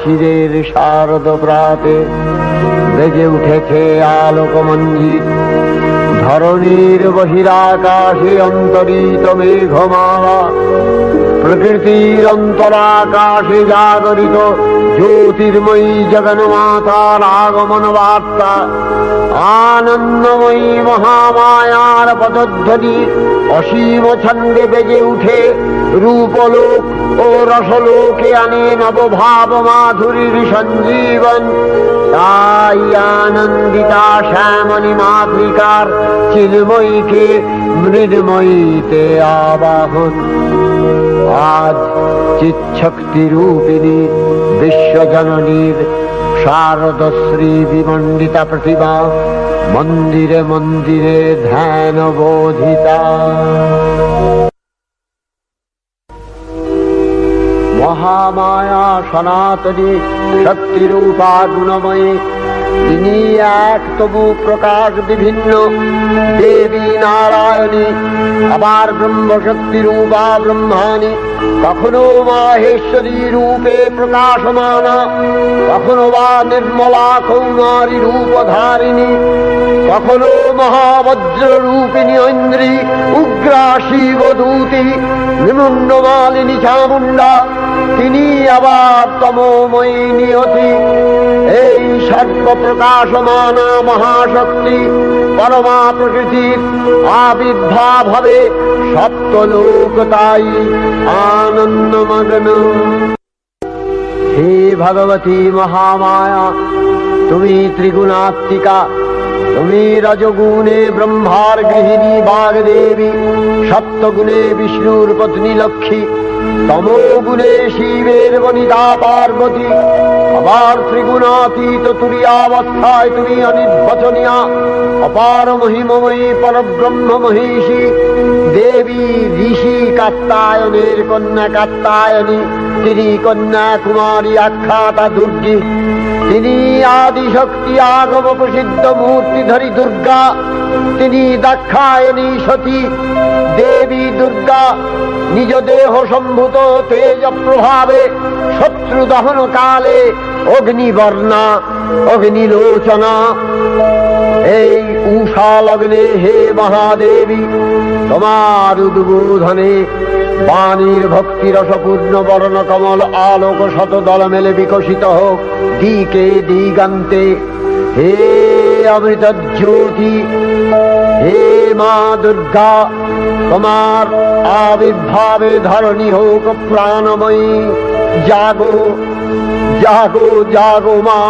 শিশিরের শারদ প্রাতে বেজে উঠেছে আলোকমঞ্জিত। ধরণীর বহিরাকাশে অন্তরিত মেঘমালা, প্রকৃতির অন্তরাকাশে জাগরিত জ্যোতির্ময়ী জগন্মাতার আগমন বার্তা। আনন্দময়ী মহামায়ার পদধ্বনি অসীম ছন্দে বেজে উঠে রূপলোক ও রসলোকে আনে নবভাব মাধুরীর সঞ্জীবন। তাই আনন্দিতা শ্যামণী মাতৃকার চিন্ময়ীকে মৃন্ময়ীতে আবাহন। আজ চিৎশক্তি রূপিণী বিশ্বজননীর শারদশ্রী বিমণ্ডিতা প্রতিমা মন্দিরে মন্দিরে ধ্যান বোধিতা। মহামায়া সনাতনী শক্তিরূপা গুণময়ী, তিনি এক তবু প্রকাশ বিভিন্ন দেবী নারায়ণী, আবার ব্রহ্মশক্তি রূপা ব্রহ্মাণী, কখনো মাহেশ্বরী রূপে প্রকাশমানা, কখনো বা নির্মলা কৌমারী রূপধারিণী, কখনো মহাবজ্র রূপিণী ঐন্দ্রী, উগ্রা শিবদূতি, নিমুন্নমালিনী চামুণ্ডা, তিনি আবার তমোময়ী নিয়তি। এই সর্বপ্রকাশমানা মহাশক্তি পরমা প্রকৃতির আবির্ভাব হবে সপ্তলোক তাই আনন্দমগ্ন। হে ভগবতী মহামায়া, তুমি ত্রিগুণাত্মিকা, তুমি রজগুণে ব্রহ্মার গৃহিণী বাগদেবী, সপ্তগুণে বিষ্ণুর পত্নী লক্ষ্মী, তমোগুণে শিবের বনিতা পার্বতী, আবার ত্রিগুণাতীত তুরীয়াবস্থায় তুমি অনির্বচনীয়া অপার মহিমময়ী পরব্রহ্ম মহিষী দেবী। ঋষি কাত্যায়নের কন্যা কাত্যায়নী, তিনি কন্যা কুমারী আখ্যাতা দুর্গী, তিনি আদিশক্তি আগম প্রসিদ্ধ মূর্তিধরী দুর্গা, তিনি দাক্ষায়ণী সতী দেবী দুর্গা। নিজ দেহ সম্ভূত তেজ প্রভাবে শত্রু দহন কালে অগ্নিবর্ণা অগ্নিলোচনা। এই উষা লগ্নে হে মহাদেবী, তোমার উদ্বোধনে বাণীর ভক্তি রসপূর্ণ বর্ণ কমল আলোক শত দল মেলে বিকশিত হোক দিকে দিগান্তে। হে অমৃত জ্যোতি, হে মা দুর্গা, তোমার আবির্ভাবে ধরণী হোক প্রাণময়ী। জাগো জাগো জাগো মা।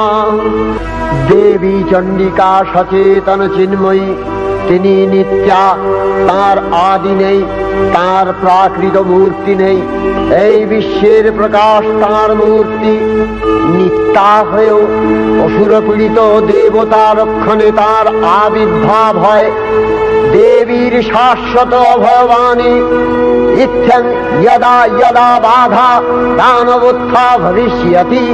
দেবী চণ্ডিকা সচেতন চিন্ময়ী, তিনি নিত্যা, তার আদি নেই, তার প্রাকৃত মূর্তি নেই। এই বিশ্বের প্রকাশ তার মূর্তি। নিত্যা হয়েও অসুরপীড়িত দেবতা রক্ষণে তার আবির্ভাব হয়। দেবীর শাশ্বত অভয়বাণী ইত্যং যদা যদা বাধা দানবোত্থা ভবিষ্যতি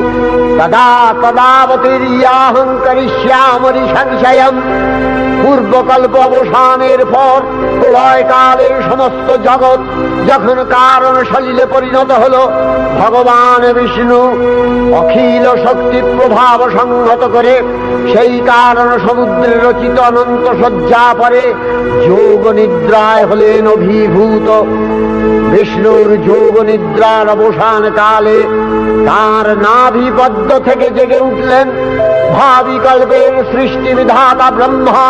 তদা তদাবতীর্যাহং করিষ্যামি সংশয়ম। পূর্বকল্প অবসানের পর প্রলয়কালে সমস্ত জগৎ যখন কারণ সলিলে পরিণত হল, ভগবান বিষ্ণু অখিল শক্তি প্রভাব সংহত করে সেই কারণ সমুদ্রে রচিত অনন্ত শয্যা পরে যোগ নিদ্রায় হলেন অভিভূত। বিষ্ণুর যোগ নিদ্রার অবসান কালে তার নাভিপদ্ম থেকে জেগে উঠলেন ভাবিকল্পের সৃষ্টি বিধাতা ব্রহ্মা।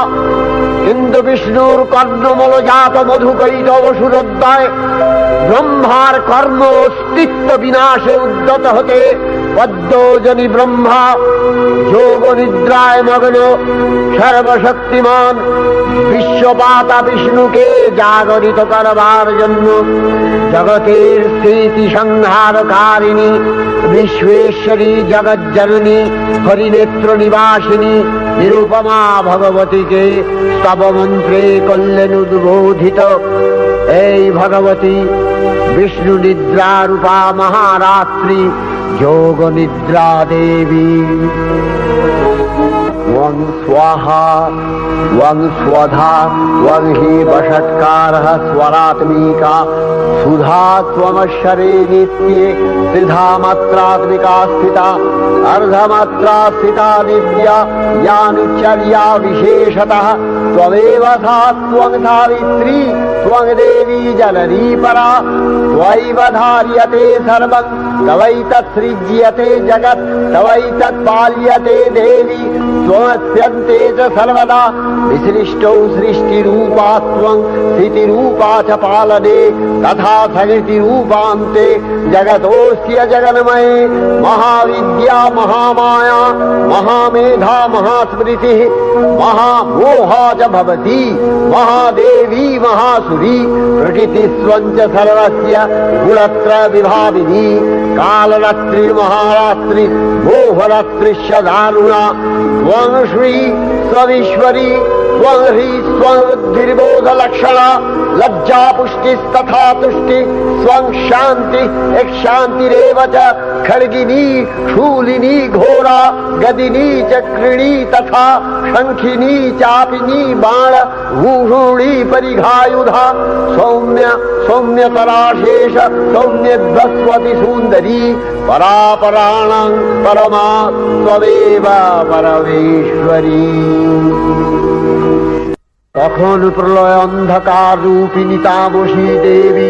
কিন্তু বিষ্ণুর কর্ণমলজাত মধুকৈত অসুরোদ্দয় ব্রহ্মার কর্ম অস্তিত্ব বিনাশে উদ্যত হতে পদ্মজনী ব্রহ্মা যোগ নিদ্রায় মগ্ন সর্বশক্তিমান বিশ্বপাতা বিষ্ণুকে জাগরিত করবার জন্য জগতের স্থিতি সংহারকারিণী বিশ্বেশ্বরী জগজ্জননী হরিনেত্র নিবাসিনী নিরুপমা ভগবতীকে স্তবমন্ত্রে করলেন উদ্বোধিত। এই ভগবতী বিষ্ণু নিদ্রা রূপা মহারাত্রি যোগ নিদ্রা দেবী। त्वं स्वाहा त्वं स्वधा त्वं हि वषट्कारः स्वरात्मिका सुधा त्वमक्षरे नित्ये त्रिधा मात्रात्मिका स्थिता अर्धमात्रा स्थिता नित्या यानुचर्या विशेषतः त्वमेव सा त्वं सावित्री त्वं देवी जननी परा त्वयैव धार्यते सर्वं तवैतत्सृज्यते जगत् तवैतत्पाल्यते देवी त्वमस्यन्ते च सर्वदा विसृष्टौ सृष्टिरूपा त्वं स्थितिरूपा च पालने तथा सकृतिरूपान्ते जगतोऽस्य जगन्मये महाविद्या महामाया महामेधा महास्मृतिः महामोहा च भवति महादेवी महासुरी प्रकृतिस्त्वं च सर्वस्य गुणत्रय विभाविनी कालरात्रिर्महारात्रि मोहरात्रिश्च दारुणा त्वं श्री स्वमीश्वरी त्वं ह्री स्वबुद्धिर्बोधलक्षणा लज्जा पुष्टिस्तथा तुष्टि स्वं शान्ति एक शान्तिरेव च खड्गिनी शूलिनी घोरा गदिनी चक्रिणी तथा शंखिनी चापिनी बाण भूषुणी परिघायुधा सौम्य सौम्यतराशेष सौम्यध्वस्वति सुन्दरी परापराणां परमा त्वमेव परमेश्वरी। তখন প্রলয় অন্ধকার রূপিণী তামসী দেবী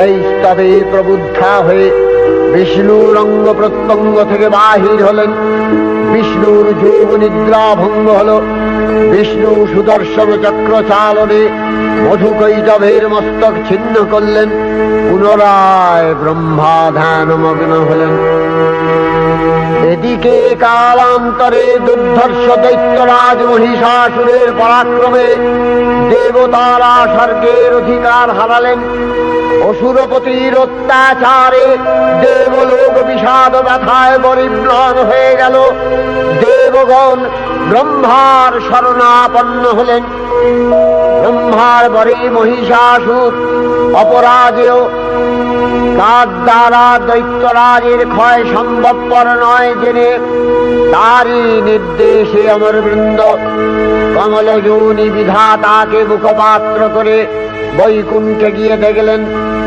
এই স্তবে প্রবুদ্ধা হয়ে বিষ্ণুর অঙ্গ প্রত্যঙ্গ থেকে বাহির হলেন। বিষ্ণুর যোগ নিদ্রা ভঙ্গ হল। বিষ্ণু সুদর্শন চক্র চালনে মধুকৈটভের মস্তক ছিন্ন করলেন। পুনরায় ব্রহ্মা ধ্যানমগ্ন হলেন। এদিকে কালান্তরে দুর্ধর্ষ দৈত্যরাজ মহিষাসুরের পরাক্রমে দেবতারা স্বর্গের অধিকার হারালেন। অসুরপতির অত্যাচারে দেবলোক বিষাদ ব্যথায় পরিম্লান হয়ে গেল। দেবগণ ব্রহ্মার শরণাপন্ন হলেন। ব্রহ্মার বরে মহিষাসুর অপরাজেয়। কার দ্বারা দৈত্যরাজের ক্ষয় সম্ভবপর নয় জেনে তারই নির্দেশে অমরবৃন্দ কমলযোনি বিধাতাকে মুখপাত্র করে বৈকুণ্ঠে গিয়ে দেখলেন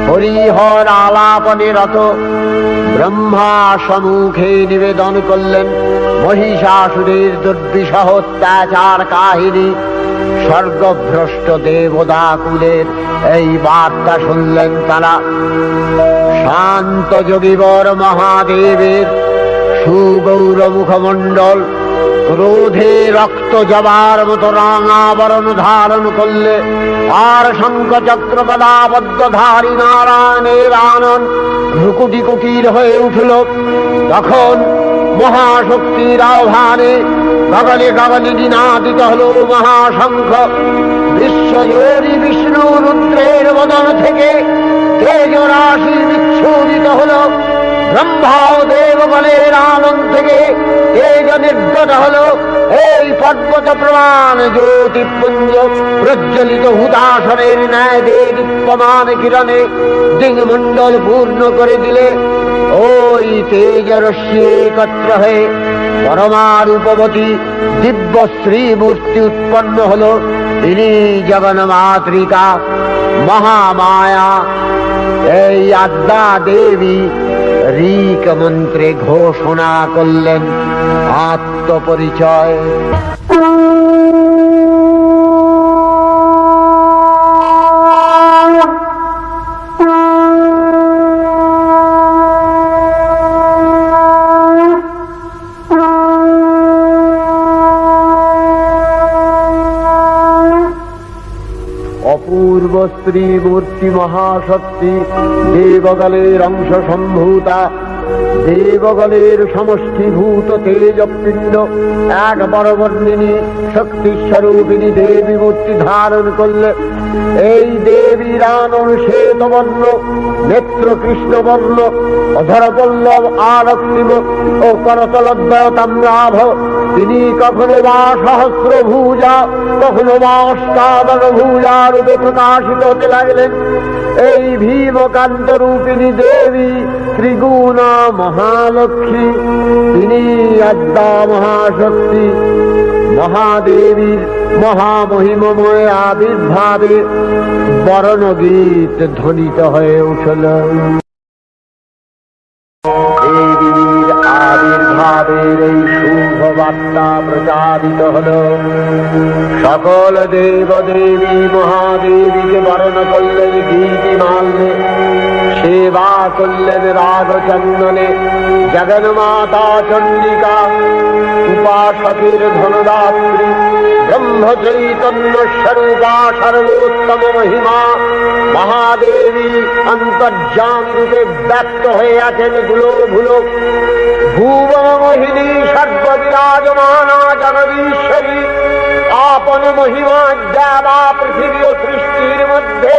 হরিহর আলাপনে রত। ব্রহ্মা সম্মুখে নিবেদন করলেন মহিষাসুরের দুর্বিষহ অত্যাচার কাহিনী। স্বর্গভ্রষ্ট দেবদাকুলের এই বার্তা শুনলেন তারা। শান্ত যোগীবর মহাদেবের সুগৌর মুখমণ্ডল ক্রোধে রক্ত জবার মতো রাঙাবরণ ধারণ করলে। আর শঙ্খ চক্র গদাবদ্ধধারী নারায়ণের আনন ভ্রুকুটি কুটির হয়ে উঠল। তখন মহাশক্তির আহ্বানে গগনে গগনে নিনাদিত হল মহাশঙ্খ। বিশ্বজোরী বিষ্ণু রুদ্রের বদন থেকে তেজ রাশি বিচ্ছুরিত হল। ব্রহ্মা ও দেবগণের আনন্দ থেকে তেজ নির্গত হল। এই পর্বত প্রমাণ জ্যোতিপুঞ্জ প্রজ্বলিত হুতাসনের ন্যায় দীপ্যমান কিরণে দিগমণ্ডল পূর্ণ করে দিলে। ওই তেজ রশ্মি একত্র হয়ে পরমা রূপবতী দিব্য শ্রী মূর্তি উৎপন্ন হল। তিনি জগন্মাতৃকা মহামায়া। এই আদ্যা দেবী ঋক মন্ত্রে ঘোষণা করলেন আত্মপরিচয়। অপূর্ব স্ত্রী মূর্তি মহাশক্তি দেবগণের অংশ সম্ভূতা। দেবগণের সমষ্টিভূত তেজপিণ্ড এক বরবর্ণিনী শক্তিস্বরূপিণী দেবী মূর্তি ধারণ করলে। এই দেবীর আনন শ্বেতবর্ণ, নেত্র কৃষ্ণবর্ণ, অধরপল্লব আরক্তিম ও করতলদ্বয় তাম্রাভ। তিনি কখনো বা সহস্রভুজা কখনো বা অষ্টাদশ ভুজা রূপে প্রকাশিত হতে লাগলেন। এই ভীমকান্ত রূপিণী দেবী ত্রিগুণা মহালক্ষ্মী। তিনি আদ্যা মহাশক্তি। মহাদেবীর মহামহিমময় আবির্ভাবে বরণগীত ধ্বনিত হয়ে উঠল। দেবীর আবির্ভাবের এই শুভ বার্তা প্রচারিত হল। সকল দেব দেবী মহাদেবীকে বরণ করলেন গীতিমাল্যে, সেবা করলেন রাগচন্দনে। জগন্মাতা চণ্ডিকা, উপাসকের ধনদাত্রী, ব্রহ্ম চৈতন্য স্বরূপা, সর্বোত্তম মহিমা মহাদেবী অন্তর্যামী রূপে ব্যক্ত হয়ে আছেন ধুলো ভুলো। ভুবন মোহিনী সর্ববিরাজমানা জগদীশ্বরী আপন মহিমা দেবা পৃথিবী ও সৃষ্টির মধ্যে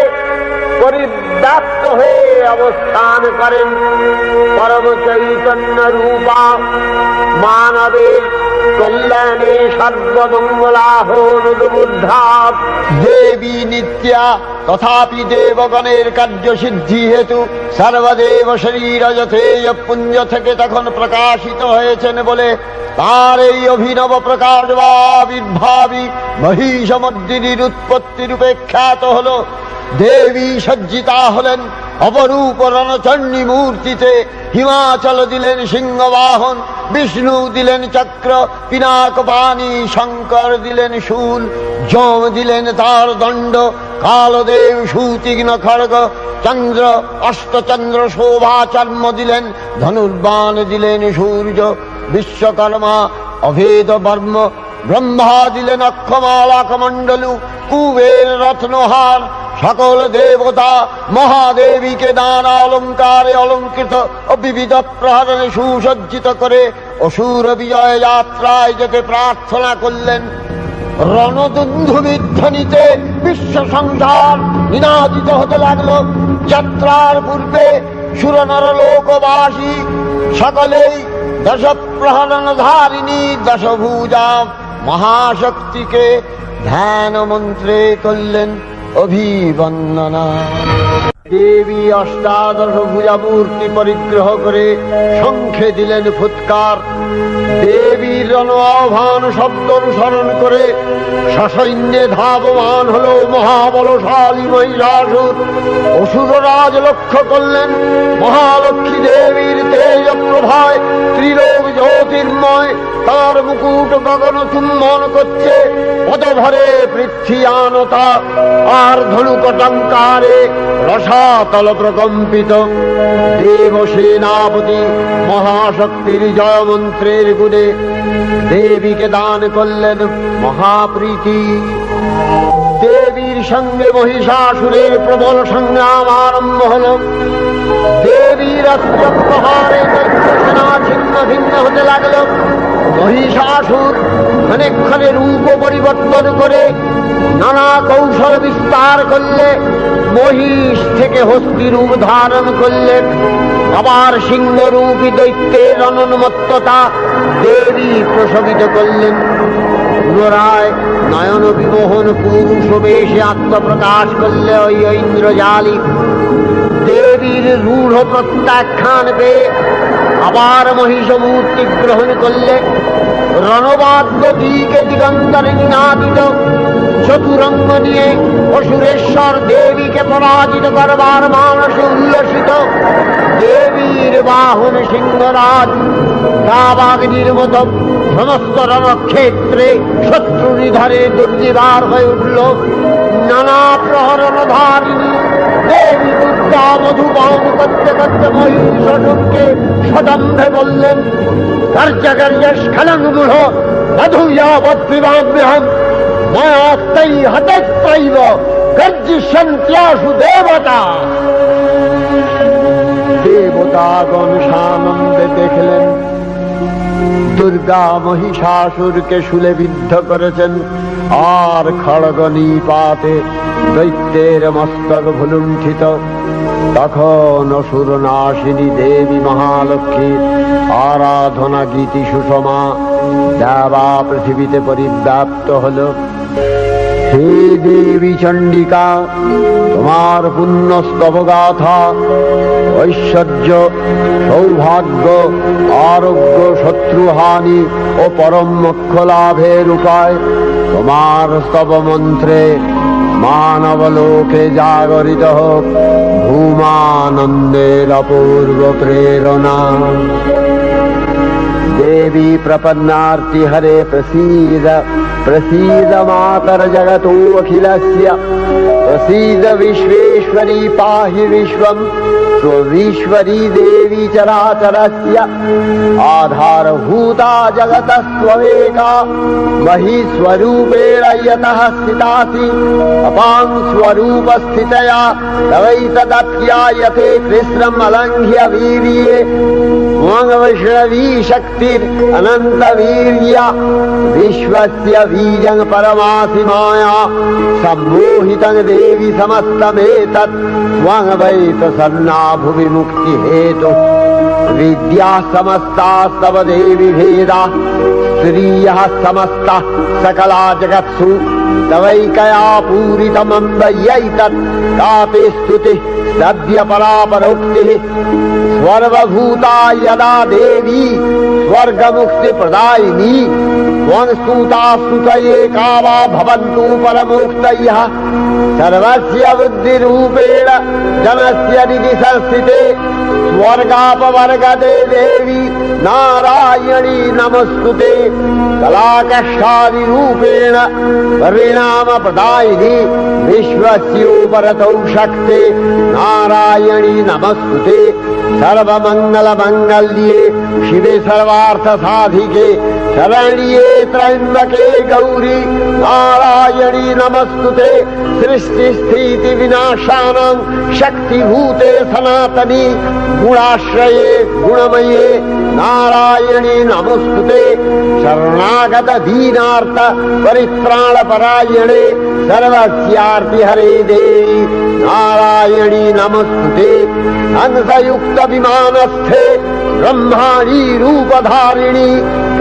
পরিব্যাপ্ত হয়ে অবস্থান করেন। পরম চৈতন্য রূপা মানবের কল্যাণে সর্বমঙ্গলাহ অনুবুদ্ধা দেবী নিত্যা। তথাপি দেবগণের কার্যসিদ্ধি হেতু সর্বদেব শরীর যথেয় পুঞ্জ থেকে তখন প্রকাশিত হয়েছেন বলে তার এই অভিনব প্রকাশ বা আবির্ভাবী মহিষমর্দিনীর উৎপত্তি রূপে খ্যাত হল। দেবী সজ্জিতা হলেন অপরূপ রণচণ্ডী মূর্তিতে। হিমাচল দিলেন সিংহবাহন, বিষ্ণু দিলেন চক্র, পিনাক পানি, শঙ্কর দিলেন শূল, যম দিলেন তার দণ্ড, কালদেব সুতীক্ষ্ণ খড়গ, চন্দ্র অষ্টচন্দ্র শোভা চর্ম দিলেন, ধনুর্বাণ দিলেন সূর্য, বিশ্বকর্মা অভেদ বর্ম, ব্রহ্মা দিলেন অক্ষমালা কমণ্ডলু, কুবের রত্নহার। সকল দেবতা মহাদেবীকে নানা অলঙ্কারে অলঙ্কৃত ও বিবিধ প্রহরণে সুসজ্জিত করে অসুর বিজয় যাত্রায় যেতে প্রার্থনা করলেন। রণদুন্ধুবির ধ্বনিতে বিশ্ব সংসার নিনাদিত হতে লাগলো। যাত্রার পূর্বে সুরনর লোকবাসী সকলেই দশ প্রহরণ ধারিণী দশভুজা মহাশক্তিকে ধ্যান মন্ত্রে করলেন অভিবন্দনা। দেবী অষ্টাদশ ভুজা মূর্তি পরিগ্রহ করে শঙ্খে দিলেন ফুৎকার। দেবীর রণ আহ্বান শব্দ অনুসরণ করে সসৈন্যে ধাবমান হল মহাবলশালী মহিষাসুর। অসুররাজ লক্ষ্য করলেন মহালক্ষ্মী দেবীর তেজ প্রভায় ত্রিলোক জ্যোতির্ময়। তার মুকুট গগন চুম্বন করছে, পদভরে পৃথ্বীয়ানতা আর ধনুকটঙ্কারে রসাতল প্রকম্পিত। দেবসেনাপতি মহাশক্তির জয় মন্ত্রের গুণে দেবীকে দান করলেন মহাপ্রীতি। দেবীর সঙ্গে মহিষাসুরের প্রবল সংগ্রাম আরম্ভ হল। দেবীর অস্ত্র প্রহারে সেনা ছিন্ন ভিন্ন হতে লাগল। মহিষাসুর ক্ষণে রূপ পরিবর্তন করে নানা কৌশল বিস্তার করলে মহিষ থেকে হস্তি রূপ ধারণ করলেন। আবার সিংহরূপী দৈত্যের অনুন্মত্ততা দেবী প্রশমিত করলেন। পুনরায় নয়ন বিমোহন পুরুষ বেশে আত্মপ্রকাশ করলে ওই ইন্দ্রজালী। দেবীর রূঢ় প্রত্যাখ্যান পেয়ে আবার মহিষ মূর্তি গ্রহণ করলে। রণবাদ্য দিকে দিগন্তরে নিনাদিত চতুরঙ্গ নিয়ে অসুরেশ্বর দেবীকে পরাজিত করবার মানসে উল্লসিত। দেবীর বাহন সিংহরাজ দাবাগ্নির মতো সমস্ত রণক্ষেত্রে শত্রু নিধরে দুর্নিবার হয়ে উঠল। নানা প্রহরণ ধারিণী দেবী দুর্গা মধুপান করতে করতে মহিষাসুরকে সদম্ভে বললেন, কার্যকার্য স্খলন মূঢ় মধুয়াবদ্বিবাগ্রহম মায়াত্তৈ হতত্রৈব গর্জিষ্যন্ত্যাসু দেবতা। দেবতাগণ সানন্দে দেখলেন দুর্গা মহিষাসুরকে শূলে বিদ্ধ করেছেন, আর খড়গ নিপাতে দৈত্যের মস্তক ভুলুণ্ঠিত। তখন অসুর নাশিনী দেবী মহালক্ষ্মী আরাধনা গীতি সুষমা দেবা পৃথিবীতে পরিব্যাপ্ত হল। হে দেবী চণ্ডিকা, তোমার পুণ্যস্তব গাথা, ঐশ্বর্য, সৌভাগ্য, আরোগ্য, শত্রুহানি ও পরম মোক্ষ লাভের উপায় তোমার স্তব মন্ত্রে মানবলোকে জাগরিত হোক ভূমানন্দের অপূর্ব প্রেরণা। देवी प्रपन्नार्ति हरे प्रसीद प्रसीद मातर जगतो अखिलस्य प्रसीद विश्वेश्वरी पाहि विश्वं स्वविश्वरी देवी चराचरस्य आधारभूता जगतस्त्वमेका महीस्वरूपेण यतः स्थितासि अपां स्वरूपस्थितया तवैतदप्यायते कृष्णम् अलङ्घ्य वीर्ये वैष्णवी शक्तिर् अनंत वीर्य विश्वस्य बीजं परमासि माया सम्मोहितं देवी समस्तमेतत् त्वं वै प्रसन्ना भुवि मुक्ति हेतु विद्या समस्तास्तव देवी भेदा स्त्रियः समस्ता सकला जगत्सु तवैकया पूरितमम्बयैतत् कापि स्तुतिः सद्य परापरोक्तिः सर्वभूता यदा देवी स्वर्गमुक्ति प्रदायिनी त्वं स्तुता स्तुतये का वा भवन्तु परमोक्तयः सर्वस्य बुद्धिरूपेण जनस्य हृदि संस्थिते स्वर्गापवर्गदे देवी नारायणी नमस्तुते कलाकष्टादिरूपेण परिणाम प्रदायिनी विश्वस्योपरतौ शक्ते नारायणी नमस्तुते सर्वमंगल मंगल्ये शिवे सर्वार्थ साधिके शरण्ये त्र्यंबके गौरी नारायणी नमस्तुते सृष्टि स्थिति विनाशानां शक्तिभूते सनातनी गुणाश्रये गुणमये नारायणी नमस्तुते शरणागत दीनार्थ परित्राण परायणे सर्वस्यार्ति हरे देवी नारायणी नमस्तुते हंसयुक्त विमानस्थे ब्रह्माणी रूपधारिणी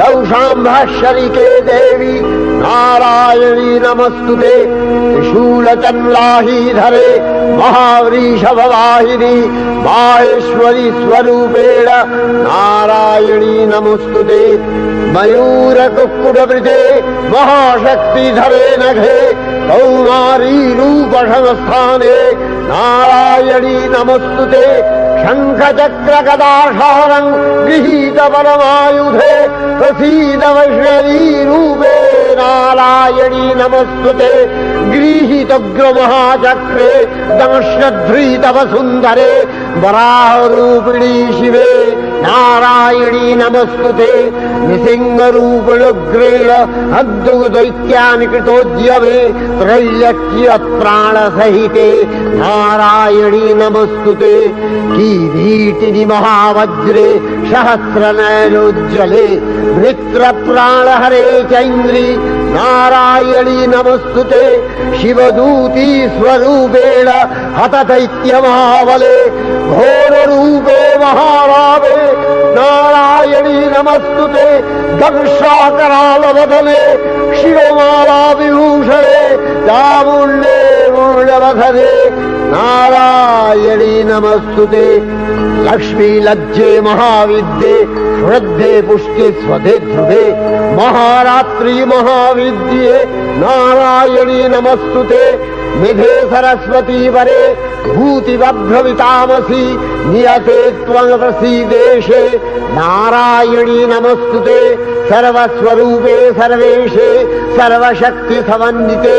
कौशाम्भशरिके देवी नारायणी नमस्तुते त्रिशूलचन्द्राहीधरे महावृषभवाहिनी माहेश्वरी स्वरूपेण नारायणी नमस्तुते मयूरकुक्कुटवृते महाशक्तिधरे नघे कौमारी रूपसंस्थाने नारायणी नमस्तुते शंखचक्र गदाशारं गृहीत परमायुधे प्रसीद वैष्णवी रूपे नारायणी नमस्तुते गृहीतोग्र महाचक्रे दंश्यध्रीत वसुन्धरे वराहरूपिणी शिवे नारायणी नमस्तुते निसिंहरूपिणुग्रेण अद्भुतदैत्यानि कृतोद्यमे त्रैलक्ष्य प्राणसहिते नारायणी नमस्तुते किरीटिनि महावज्रे सहस्रनयनोज्ज्वले वृत्रप्राणहरे चैन्द्री नारायणी नमस्तुते शिवदूती स्वरूपेण हतदैत्यमहाबले घोररूपे महारावे नारायणी नमस्तुते दंशाकरालवदने शिरोमाला विभूषणे चामुण्डे मूलवधने नारायणी नमस्तुते लक्ष्मी लज्जे महाविद्ये श्रद्धे पुष्टे स्वधे ध्रुवे महारात्रि महाविद्ये नारायणी नमस्तुते निधे सरस्वती वरे भूतिवभ्रवितामसि नियते त्वं प्रसीदेशे नारायणी नमस्तुते सर्वस्वरूपे सर्वेशे सर्वशक्ति समन्विते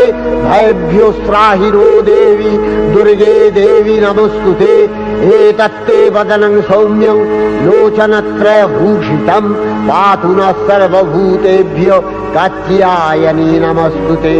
भयभ्योस्त्राहिरो देवी दुर्गे देवी नमस्तुते एतत्ते वदनं सौम्यं लोचनत्रयभूषितं पातु नः सर्वभूतेभ्यो कात्यायनी नमस्तुते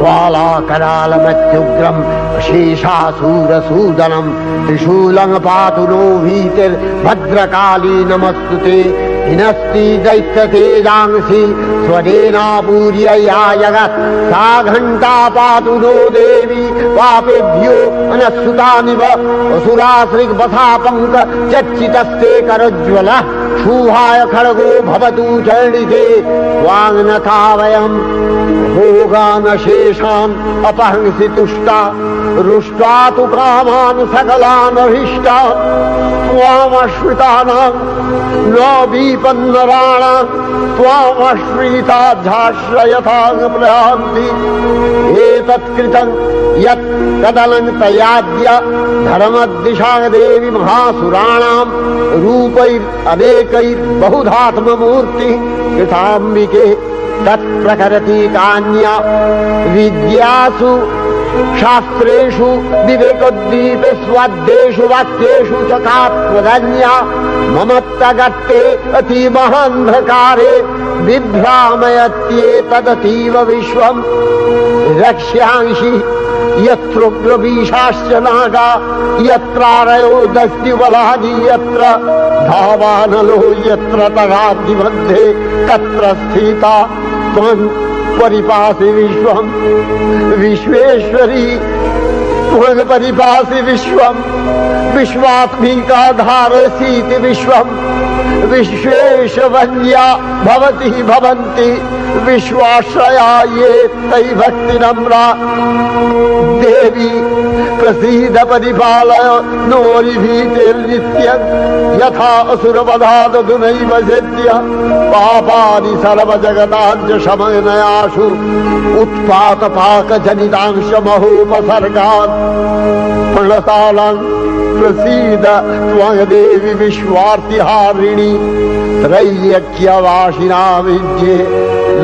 ज्वालाकरालमत्युग्रम् अशेषासूरसूदनं त्रिशूलं पातु नो भीतिर्भद्रकाली नमस्तुते हिनस्ति दैत्यतेजांसि स्वरेणापूर्यया जगत् सा घण्टा पातु नो देवी पापेभ्यो अनस्सुतानिव असुराश्रिग्वथा पङ्क चर्चितस्ते करज्ज्वलः शूभाय खड्गो भवतु चर्णिते वाङ्नथा वयम् भोगानशेषान् अपहंसि तुष्टा रुष्ट्वा तु कामान् सकलान् अभीष्टान् त्वामश्रितानां न विपन्नराणां त्वामश्रिताध्याश्रयथां प्रयान्ति एतत्कृतं यत् कदलं तयाद्य धर्मद्दिशा देवी महासुराणां रूपैरनेकैर्बहुधात्ममूर्ति कृताम्बिके तत्प्रकरति कान्या विद्यासु शास्त्रेषु विवेकोद्दीपे स्वाद्येषु वाक्येषु च का त्वदन्या ममत्तगत्ते अतिमहान्धकारे बिभ्रामयत्येतदतीव विश्वम् रक्ष्यांसि यत्रोग्रवीशाश्च नागा यत्रारयो दस्युबलानि यत्र धावानलो यत्र तगाब्धिमध्ये तत्र स्थिता त्वं परिपासि विश्वम् विश्वेश्वरी त्वं परिपासि विश्वम् विश्वात्मिका धारसीति विश्वम् विश्वेशवन्या भवति भवन्ति विश्वाश्रया ये तै भक्तिनम्रा देवी प्रसीद परिपालय नोरिभीतिर्नित्यं यथा असुरवधादधुनैव सेद्य पापानि सर्वजगताञ्च शमनयाशु उत्पातपाकजनितांश महोपसर्गान् प्रणतालां प्रसीद त्वं देवी विश्वार्तिहारिणी त्रैलोक्यवासिना विद्ये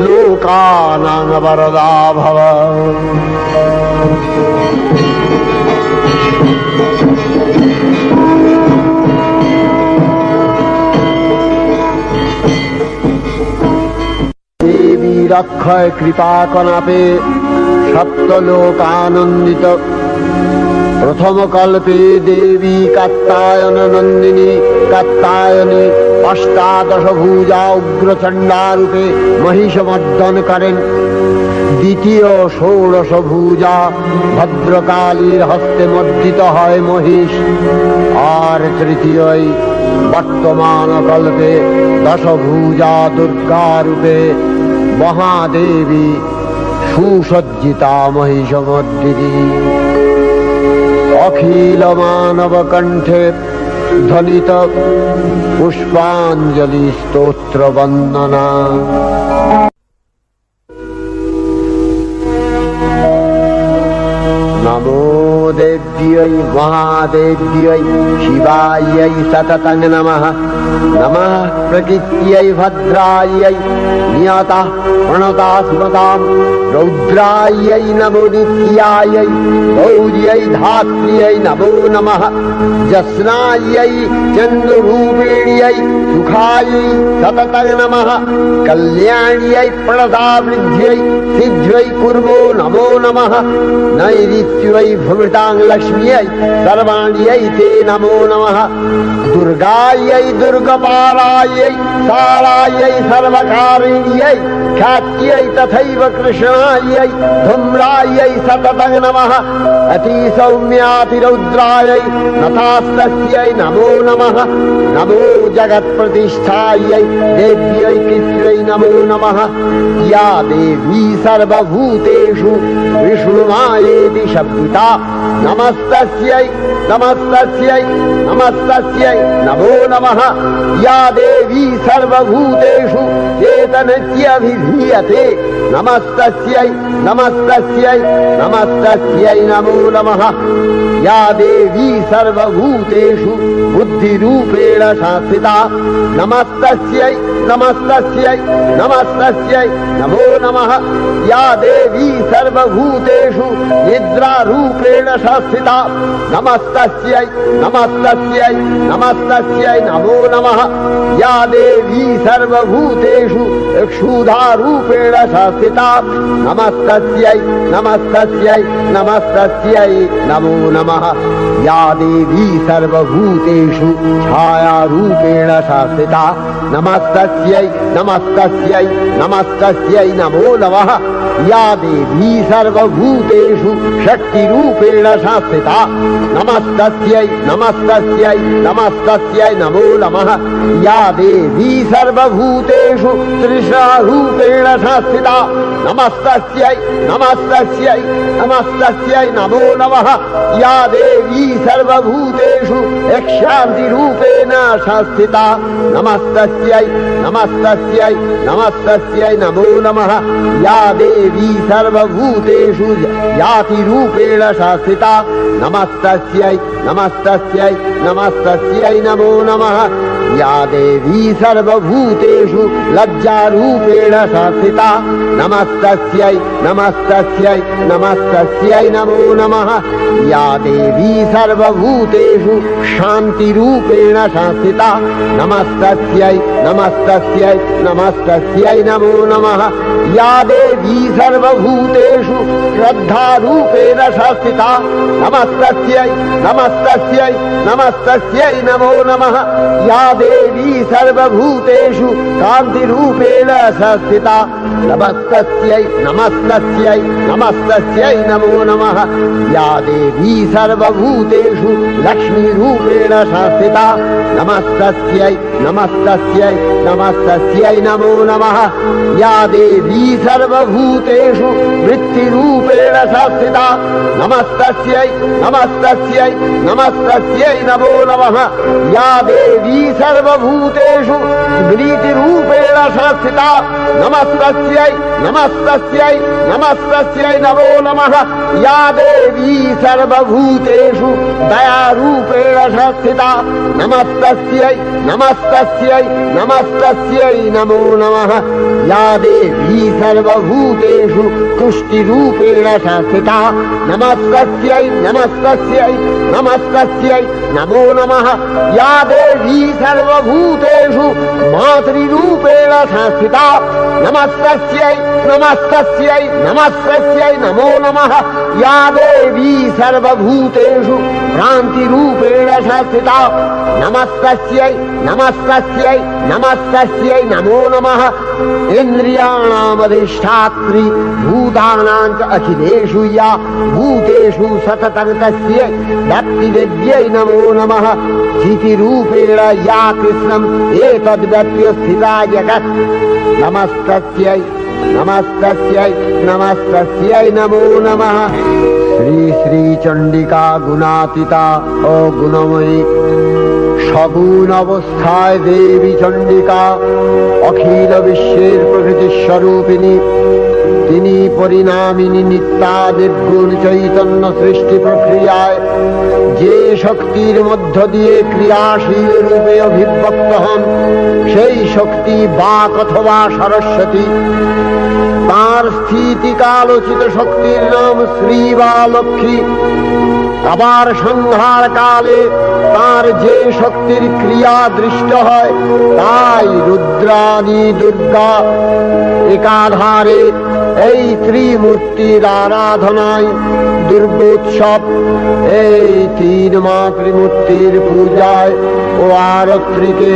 लोकानां वरदा भव। देवी रक्षय कृपा कनापे सप्तलोकानंदित प्रथम कल्पे देवी कात्यायन नंदिनी कात्यायनी अष्टादश भुजा उग्रचंडा रूपे महिषमर्दन करें द्वितीय षोडश भुजा भद्रकालीर हस्ते मर्दित है महिष और तृतीय वर्तमान कल्पे दश भुजा दुर्गा रूपे महादेवी सुसज्जिता महिषमर्दिनी अखिल मानव कंठे ध्वनित पुष्पांजलि स्तोत्र वंदना। नमो देव्यै महादेव्यै शिवायै सततं नमः। नमः प्रकृत्यै भद्रायै नियता प्रणता स्मतां रौद्रायै नमो नित्यायै गौर्यै धात्र्यै नमो नमः। जस्नायै चन्द्ररूपिण्यै सुखायै सततं नमः। कल्याण्यै प्रणतावृद्ध्यै सिद्ध्यै कुर्वो नमो नमः। नैऋत्यै भृतां लक्ष्म्यै सर्वाण्यै ते नमो नमः। दुर्गायै दुर्गपालायै सारायै सर्वकारिण्यै ख्यात्यै तथैव कृष्णायै धूम्रायै सततं नमः। अतिसौम्यातिरौद्रायै नतास्तस्यै नमो नमः। नमो जगत्प्रतिष्ठायै देव्यै कृत्यै नमो नमः। या देवी सर्वभूतेषु विष्णुमायेति शब्दिता नमस्तस्यै नमस्तस्यै नमस्तस्यै नमो नमः। या देवी सर्वभूतेषु चेतनत्यभिधीयते नमस्तस्यै नमस्तस्यै नमस्तस्यै नमो नमः। या देवी सर्वभूतेषु बुद्धिरूपेण संस्थिता नमस्तस्यै नमस्तस्यै नमस्तस्यै नमो नमः। या देवी सर्वभूतेषु निद्रारूपेण संस्थिता नमस्तस्यै नमस्तस्यै नमस्तस्यै नमो नमः। या देवी सर्वभूतेषु क्षुधारूपेण संस्थिता शास्त्रिता नमस्तस्यै नमस्तस्यै नमस्तस्यै नमो नमः या देवी सर्वभूतेषु छायारूपेण शास्त्रिता नमस्तस्यै नमस्तस्यै नमस्तस्यै नमो नमः या देवी सर्वभूतेषु शक्तिरूपेण शास्त्रिता नमस्तस्यै नमस्तस्यै नमस्तस्यै नमो नमः या देवी सर्वभूतेषु तृष्णारूपेण शास्त्रिता नमस्तस्यै नमस्तस्यै नमस्तस्यै नमो नमः या देवी सर्वभूतेषु यक्षान्तिरूपेण शास्त्रिता नमस्तस्यै नमस्तस्यै नमस्तस्यै नमो नमः या देवी सर्वभूतेषु यातिरूपेण शास्त्रिता नमस्तस्यै नमस्तस्यै नमस्तस्यै नमो नमः या देवी सर्वभूतेषु लज्जारूपेण शास्त्रिता नमस्तस्यै नमस्तस्यै नमस्तस्यै नमो नमः या देवी सर्वभूतेषु शान्तिरूपेण शास्त्रिता नमस्तस्यै नमस्तस्यै नमस्तस्यै नमो नमः या देवी सर्वभूतेषु श्रद्धारूपेण शास्त्रिता नमस्तस्यै नमस्तस्यै नमस्तस्यै नमो नमः या देवी सर्वभूतेषु कान्तिरूपेण शास्त्रिता नमस्तस्यै नमस्तस्यै नमस्तस्यै नमो नमः या देवी सर्वभूतेषु लक्ष्मीरूपेण शास्त्रिता नमस्तस्यै नमस्तस्यै नमस्तस्यै नमो नमः या देवी सर्वभूतेषु वृत्तिरूपेण शास्त्रिता नमस्तस्यै नमस्तस्यै नमस्तस्यै नमो नमः या देवी सर्वभूतेषु स्मृतिरूपेण शास्त्रिता नमस्तस्यै नमस्तस्यै नमस्तस्यै नमो नमः या देवी सर्वभूतेषु दयारूपेण शास्त्रिता नमस्तस्यै नमस्तस्यै नमस्तस्यै नमो नमः या देवी सर्वभूतेषु तुष्टिरूपेण शास्त्रिता नमस्तस्यै नमस्तस्यै नमस्तस्यै नमो नमः या देवी सर्वभूतेषु मातृरूपेण शास्त्रिता नमस्तस्यै नमस्तस्यै नमस्तस्यै नमो नमः या देवी सर्वभूतेषु भ्रान्तिरूपेण शास्त्रिता नमस्तस्यै नमस्तस्यै नमस्तस्यै नमो नमः इन्द्रियाणामधिष्ठात्री भूतानां च अखिलेषु या भूतेषु सततं तस्यै भक्तिविद्यै नमो नमः जितिरूपेण या कृष्णम् एतद्व्यप्य स्थिता जगत् नमस्तस्यै नमस्तस्यै नमस्तस्यै नमो नमः श्री श्री चंडिका गुणातीता ओ गुणमयी सगुण अवस्थाय देवी चंडिका अखिल विश्वेर प्रकृति स्वरूपिणी তিনি পরিণামিনী নিত্যা নির্গুণ চৈতন্য সৃষ্টি প্রক্রিয়ায় যে শক্তির মধ্য দিয়ে ক্রিয়াশীল রূপে অভিব্যক্ত হন সেই শক্তি বাক অথবা সরস্বতী। তার স্থিতিকালোচিত শক্তির নাম শ্রী বা লক্ষ্মী। আবার সংহার কালে তার যে শক্তির ক্রিয়া দৃষ্ট হয় তাই রুদ্রাণী দুর্গা। একাধারে এই ত্রিমূর্তির আরাধনায় দুর্গোৎসব, এই তিন মাতৃমূর্তির পূজায় ও আরত্রিকে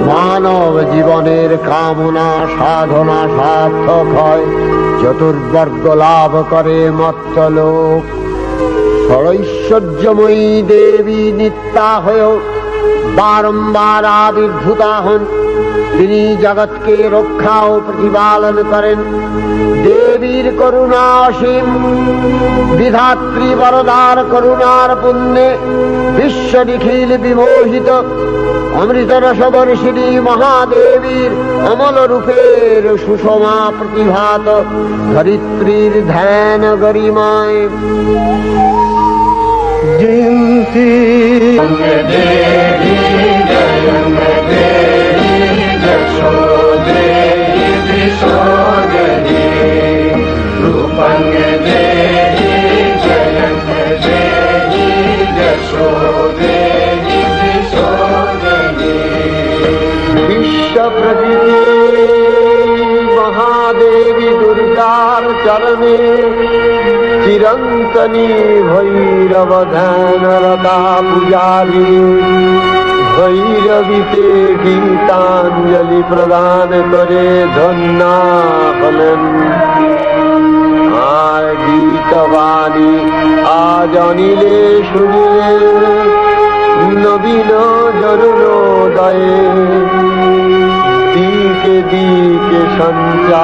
মানব জীবনের কামনা সাধনা সার্থক হয়, চতুর্বর্গ লাভ করে মর্ত্যলোক। ষড়ৈশ্বর্যময়ী দেবী নিত্যা হয়েও বারম্বার আবির্ভূতা হন। তিনি জগৎকে রক্ষা ও প্রতিপালন করেন। দেবীর করুণা অসীম। বিধাত্রী বরদার করুণার পুণ্যে বিশ্ব নিখিল বিমোহিত। অমৃতরসবর্ষিণী মহাদেবীর অমল রূপের সুষমা প্রতিভাত ধরিত্রীর ধ্যান গরিমায়। জয়ন্তী विश्व प्रकृति महादेवी दुर्गा ধনী ভৈরব ধ্যানরতা পূজারী ভৈরবীতে গীতাঞ্জলি প্রদান করে ধন্যা হলেন। আর গীতবাণী আজ অনিলে শুনিলে নবীন জরুরোদয়ে দিকে দিকে সঞ্চারিত।